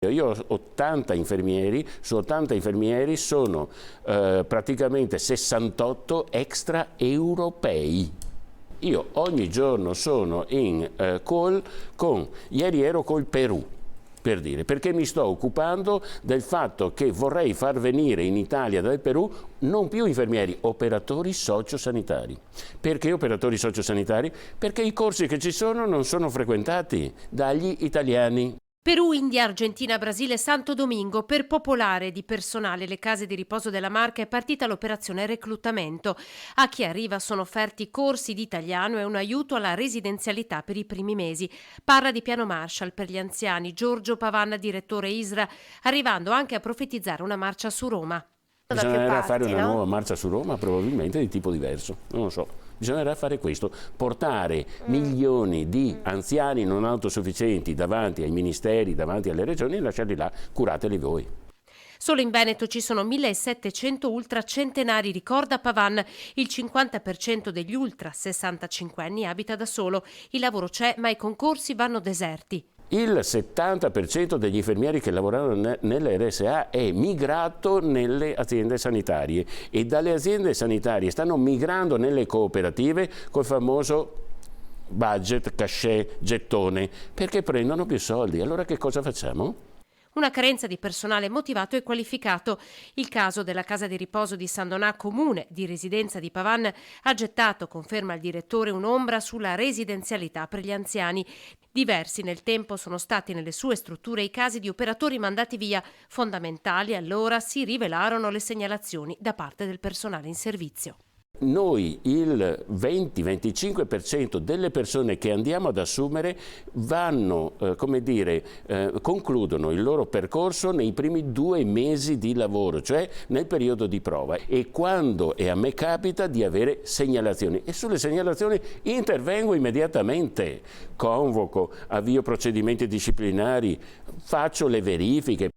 Io ho 80 infermieri, su 80 infermieri sono praticamente 68 extraeuropei. Io ogni giorno sono in call ieri ero col Perù, per dire, perché mi sto occupando del fatto che vorrei far venire in Italia dal Perù non più infermieri, operatori sociosanitari. Perché operatori sociosanitari? Perché i corsi che ci sono non sono frequentati dagli italiani. Perù, India, Argentina, Brasile, Santo Domingo. Per popolare di personale le case di riposo della Marca è partita l'operazione reclutamento. A chi arriva sono offerti corsi di italiano e un aiuto alla residenzialità per i primi mesi. Parla di piano Marshall per gli anziani Giorgio Pavanna, direttore ISRA, arrivando anche a profetizzare una marcia su Roma. Bisognerà fare una nuova marcia su Roma, probabilmente di tipo diverso, non lo so. Bisognerà fare questo, portare milioni di anziani non autosufficienti davanti ai ministeri, davanti alle regioni e lasciarli là, curateli voi. Solo in Veneto ci sono 1700 ultracentenari, ricorda Pavan. Il 50% degli ultra 65 anni abita da solo. Il lavoro c'è, ma i concorsi vanno deserti. Il 70% degli infermieri che lavorano nelle RSA è migrato nelle aziende sanitarie e dalle aziende sanitarie stanno migrando nelle cooperative col famoso budget, cachet, gettone, perché prendono più soldi. Allora che cosa facciamo? Una carenza di personale motivato e qualificato. Il caso della casa di riposo di San Donà, comune di residenza di Pavan, ha gettato, conferma il direttore, un'ombra sulla residenzialità per gli anziani. Diversi nel tempo sono stati nelle sue strutture i casi di operatori mandati via. Fondamentali allora si rivelarono le segnalazioni da parte del personale in servizio. Noi il 20-25% delle persone che andiamo ad assumere vanno, concludono il loro percorso nei primi 2 mesi di lavoro, cioè nel periodo di prova. E a me capita di avere segnalazioni e sulle segnalazioni intervengo immediatamente, convoco, avvio procedimenti disciplinari, faccio le verifiche.